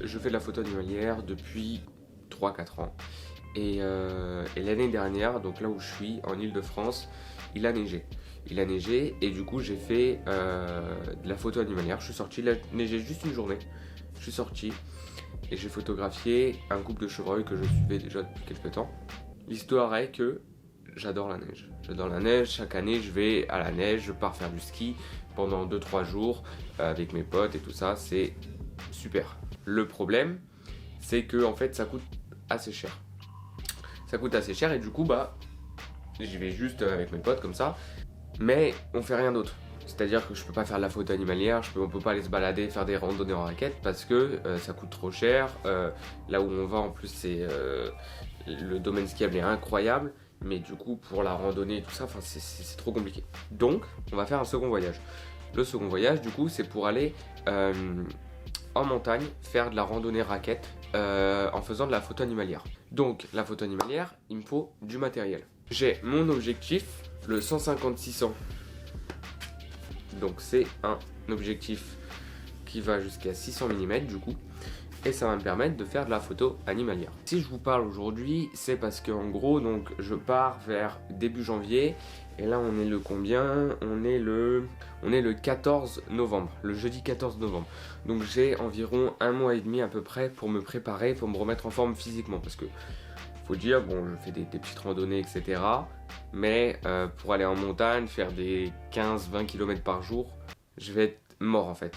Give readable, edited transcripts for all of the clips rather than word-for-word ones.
je fais de la photo animalière depuis 3-4 ans. Et l'année dernière, donc là où je suis, en Île-de-France, il a neigé. Il a neigé et du coup j'ai fait de la photo animalière. Je suis sorti, il a neigé juste une journée. Je suis sorti et j'ai photographié un couple de chevreuils que je suivais déjà depuis quelques temps. L'histoire est que j'adore la neige. J'adore la neige, chaque année je vais à la neige, je pars faire du ski pendant 2-3 jours avec mes potes et tout ça, c'est super. Le problème, c'est que en fait ça coûte assez cher. Ça coûte assez cher et du coup j'y vais juste avec mes potes comme ça, mais on fait rien d'autre. C'est-à-dire que je peux pas faire de la photo animalière, on peut pas aller se balader, faire des randonnées en raquette parce que ça coûte trop cher. Là où on va en plus le domaine skiable est incroyable, mais du coup pour la randonnée et tout ça, c'est trop compliqué. Donc on va faire un second voyage. Le second voyage du coup c'est pour aller en montagne, faire de la randonnée raquette en faisant de la photo animalière. Donc la photo animalière, il me faut du matériel. J'ai mon objectif, le 150-600. Donc c'est un objectif qui va jusqu'à 600 mm du coup. Et ça va me permettre de faire de la photo animalière. Si je vous parle aujourd'hui, c'est parce qu'en gros, donc, je pars vers début janvier. Et là, on est le combien ? On est le 14 novembre, le jeudi 14 novembre. Donc j'ai environ 1 mois et demi à peu près pour me préparer, pour me remettre en forme physiquement. Parce que, faut dire, bon, je fais des petites randonnées, etc. Mais pour aller en montagne, faire des 15-20 km par jour, je vais être mort en fait.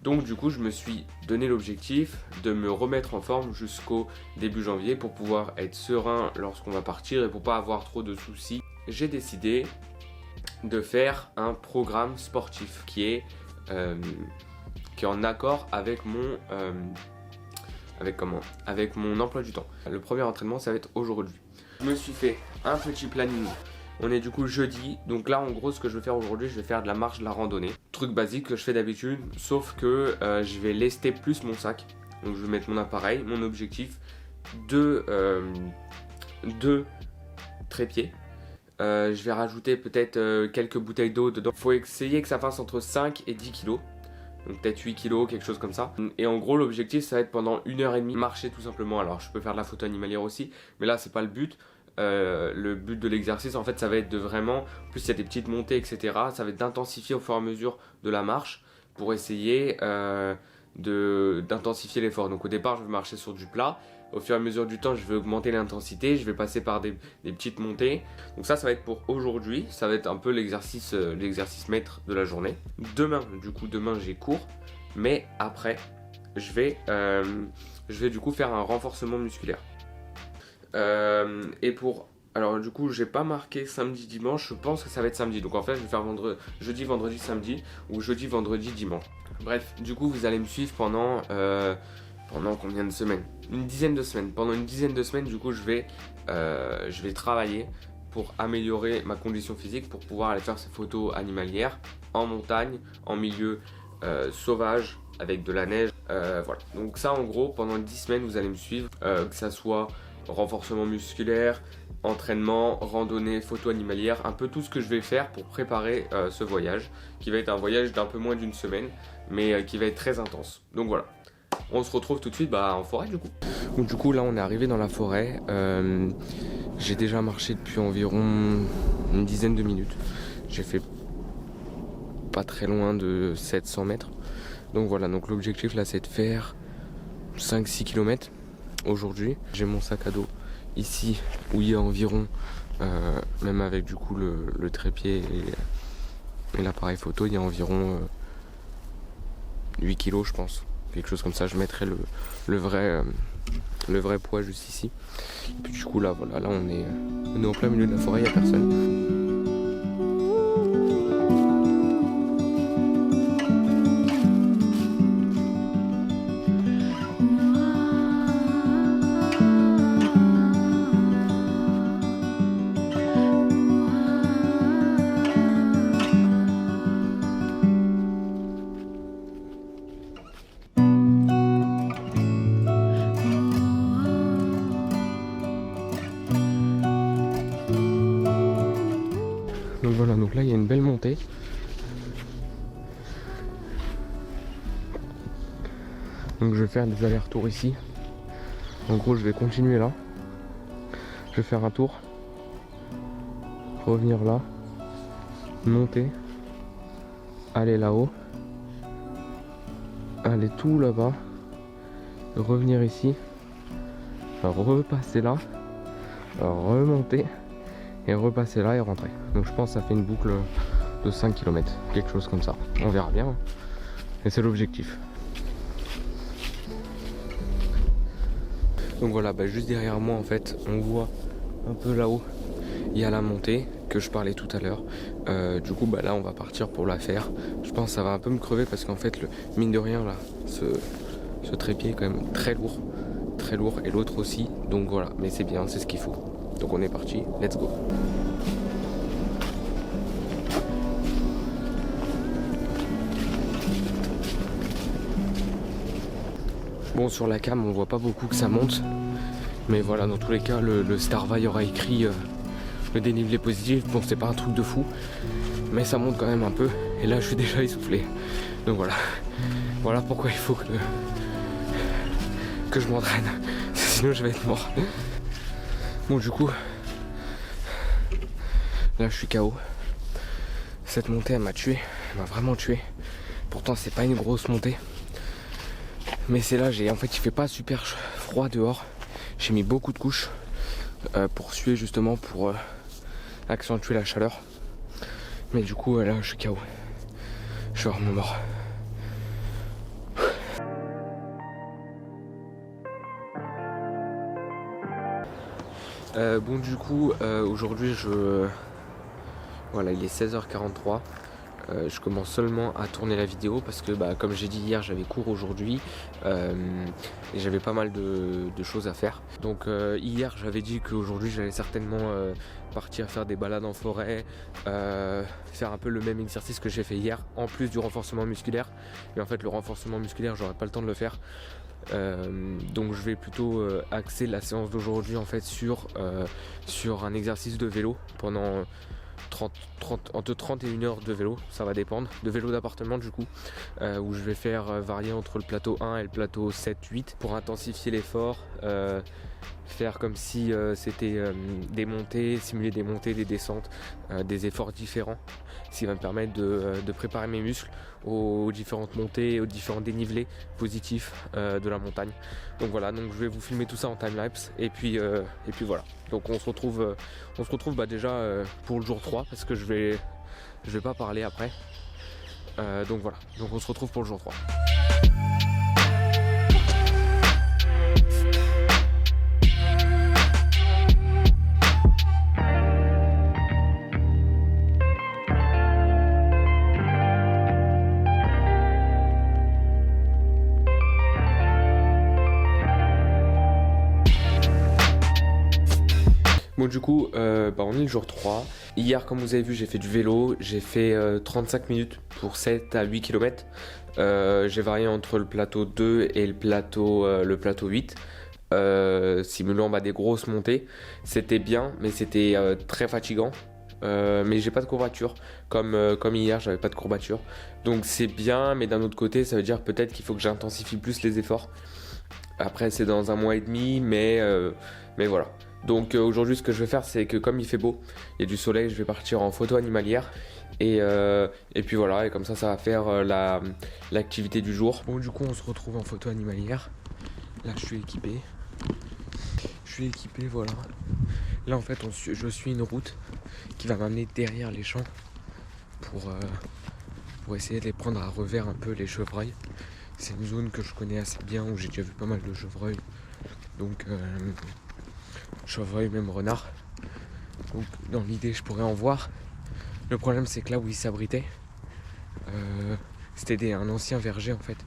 Donc du coup je me suis donné l'objectif de me remettre en forme jusqu'au début janvier pour pouvoir être serein lorsqu'on va partir et pour pas avoir trop de soucis. J'ai décidé de faire un programme sportif qui est en accord avec mon emploi du temps. Le premier entraînement ça va être aujourd'hui. Je me suis fait un petit planning. On est du coup jeudi, donc là en gros ce que je vais faire aujourd'hui, je vais faire de la marche, de la randonnée. Truc basique que je fais d'habitude, sauf que je vais lester plus mon sac. Donc je vais mettre mon appareil, mon objectif, deux trépieds. Je vais rajouter peut-être quelques bouteilles d'eau dedans. Faut essayer que ça fasse entre 5 et 10 kilos. Donc peut-être 8 kilos, quelque chose comme ça. Et en gros l'objectif ça va être pendant 1h30 marcher tout simplement. Alors je peux faire de la photo animalière aussi, mais là c'est pas le but. Le but de l'exercice en fait ça va être de vraiment, en plus il y a des petites montées etc, ça va être d'intensifier au fur et à mesure de la marche pour essayer d'intensifier l'effort. Donc au départ je vais marcher sur du plat, au fur et à mesure du temps je vais augmenter l'intensité, je vais passer par des petites montées. Donc ça va être pour aujourd'hui, ça va être un peu l'exercice maître de la journée. Demain j'ai cours, mais après je vais du coup faire un renforcement musculaire. Alors du coup j'ai pas marqué samedi dimanche, je pense que ça va être samedi, donc en fait je vais faire jeudi vendredi samedi ou jeudi vendredi dimanche. Bref, du coup vous allez me suivre pendant combien de semaines? Une dizaine de semaines. Pendant une dizaine de semaines du coup je vais travailler pour améliorer ma condition physique, pour pouvoir aller faire ces photos animalières en montagne, en milieu sauvage avec de la neige, voilà. Donc ça en gros pendant 10 semaines vous allez me suivre, que ça soit renforcement musculaire, entraînement, randonnée, photo animalière, un peu tout ce que je vais faire pour préparer ce voyage, qui va être un voyage d'un peu moins d'une semaine, mais qui va être très intense. Donc voilà, on se retrouve tout de suite en forêt du coup. Donc du coup là on est arrivé dans la forêt, j'ai déjà marché depuis environ une dizaine de minutes, j'ai fait pas très loin de 700 mètres. Donc voilà, donc l'objectif là c'est de faire 5-6 km. Aujourd'hui, j'ai mon sac à dos ici où il y a environ, même avec du coup le trépied et l'appareil photo, il y a environ 8 kilos je pense. Quelque chose comme ça, je mettrai le vrai poids juste ici. Et puis du coup là voilà, là on est en plein milieu de la forêt, il n'y a personne. je vais faire des allers-retours ici. En gros je vais continuer là. Je vais faire un tour. Revenir là. Monter. Aller là-haut. Aller tout là-bas. Revenir ici. Repasser là. Remonter. Et repasser là et rentrer. Donc je pense que ça fait une boucle de 5 km. Quelque chose comme ça. On verra bien. Et c'est l'objectif. Donc voilà, juste derrière moi en fait, on voit un peu là-haut, il y a la montée que je parlais tout à l'heure. Du coup là on va partir pour la faire. Je pense que ça va un peu me crever parce qu'en fait mine de rien là, ce trépied est quand même très lourd et l'autre aussi. Donc voilà, mais c'est bien, c'est ce qu'il faut. Donc on est parti, let's go. Bon, sur la cam on voit pas beaucoup que ça monte, mais voilà, dans tous les cas le Starva aura écrit le dénivelé positif. Bon, c'est pas un truc de fou, mais ça monte quand même un peu, et là je suis déjà essoufflé. Donc voilà pourquoi il faut que je m'entraîne, sinon je vais être mort. Bon, du coup là je suis KO. Cette montée elle m'a tué, elle m'a vraiment tué. Pourtant c'est pas une grosse montée, mais c'est là, en fait il fait pas super froid dehors. J'ai mis beaucoup de couches pour suer, justement pour accentuer la chaleur. Mais du coup là je suis KO. Je suis vraiment mort. Bon, du coup aujourd'hui voilà, il est 16h43. Je commence seulement à tourner la vidéo parce que comme j'ai dit hier, j'avais cours aujourd'hui et j'avais pas mal de choses à faire. Donc hier j'avais dit qu'aujourd'hui j'allais certainement partir faire des balades en forêt, faire un peu le même exercice que j'ai fait hier, en plus du renforcement musculaire. Mais en fait le renforcement musculaire j'aurais pas le temps de le faire. Donc je vais plutôt axer la séance d'aujourd'hui en fait sur un exercice de vélo pendant entre 30 et 1 heure de vélo, ça va dépendre, de vélo d'appartement du coup, où je vais faire varier entre le plateau 1 et le plateau 7-8 pour intensifier l'effort, faire comme si c'était des montées, simuler des montées, des descentes, des efforts différents, ce qui va me permettre de préparer mes muscles aux différentes montées, aux différents dénivelés positifs de la montagne. Donc voilà, donc je vais vous filmer tout ça en timelapse et puis voilà. Donc on se retrouve déjà pour le jour 3 parce que je vais pas parler après. Donc voilà, donc on se retrouve pour le jour 3. Bon, du coup on est le jour 3. Hier, comme vous avez vu, j'ai fait du vélo. J'ai fait 35 minutes pour 7 à 8 km. J'ai varié entre le plateau 2 et le plateau 8, simulant des grosses montées. C'était bien, mais c'était très fatigant. Mais j'ai pas de courbature comme hier, j'avais pas de courbature, donc c'est bien, mais d'un autre côté ça veut dire peut-être qu'il faut que j'intensifie plus les efforts. Après c'est dans 1 mois et demi, mais voilà. Donc aujourd'hui ce que je vais faire, c'est que comme il fait beau, il y a du soleil, je vais partir en photo animalière et puis voilà, et comme ça va faire l'activité du jour. Bon, du coup on se retrouve en photo animalière. Là je suis équipé, voilà. Là en fait je suis une route qui va m'amener derrière les champs pour essayer de les prendre à revers un peu, les chevreuils. C'est une zone que je connais assez bien, où j'ai déjà vu pas mal de chevreuils. Donc chevreuils, même renards. Donc dans l'idée je pourrais en voir. Le problème c'est que là où ils s'abritaient, c'était un ancien verger en fait.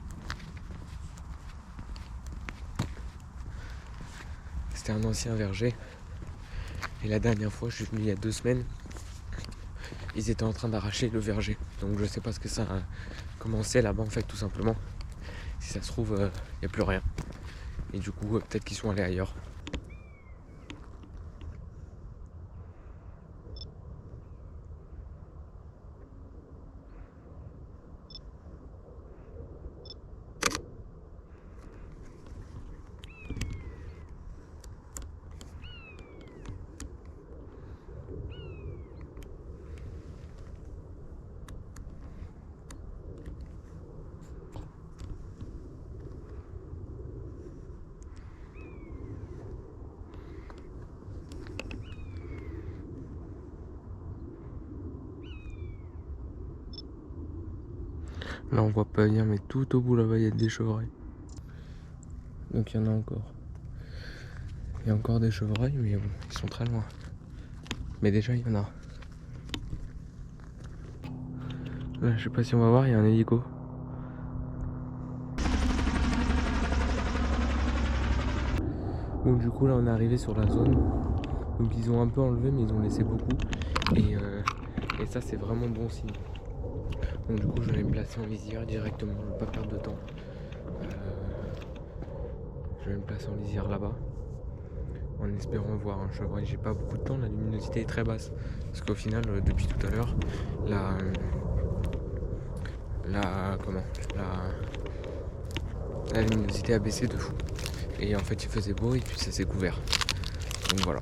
C'était un ancien verger. Et la dernière fois, je suis venu il y a 2 semaines, ils étaient en train d'arracher le verger. Donc je sais pas ce que ça a commencé là-bas en fait, tout simplement. Si ça se trouve, il n'y a plus rien. Et du coup, peut-être qu'ils sont allés ailleurs. Là on voit pas bien, mais tout au bout là-bas il y a des chevreuils. Donc il y en a encore. Il y a encore des chevreuils, mais bon, ils sont très loin. Mais déjà il y en a. Là, je sais pas si on va voir, il y a un hélico. Bon, du coup là on est arrivé sur la zone. Donc ils ont un peu enlevé, mais ils ont laissé beaucoup. Et ça c'est vraiment bon signe. Donc du coup je vais me placer en lisière directement, je ne vais pas perdre de temps. Je vais me placer en lisière là-bas, en espérant voir un chevreuil. J'ai pas beaucoup de temps, la luminosité est très basse. Parce qu'au final, depuis tout à l'heure, la luminosité a baissé de fou. Et en fait il faisait beau et puis ça s'est couvert. Donc voilà.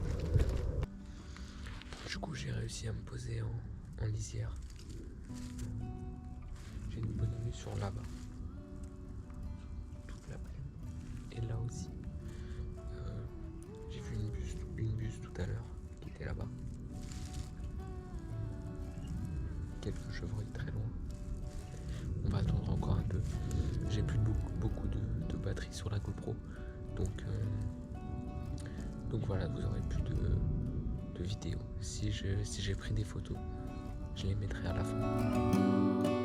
Du coup j'ai réussi à me poser en lisière. J'ai une bonne vue sur là-bas. Toute la plaine. Et là aussi. J'ai vu une buse tout à l'heure qui était là-bas. Quelques chevreuils très loin. On va attendre encore un peu. J'ai plus beaucoup de batterie sur la GoPro. Donc voilà, vous aurez plus de vidéos. Si j'ai pris des photos, je les mettrai à la fin.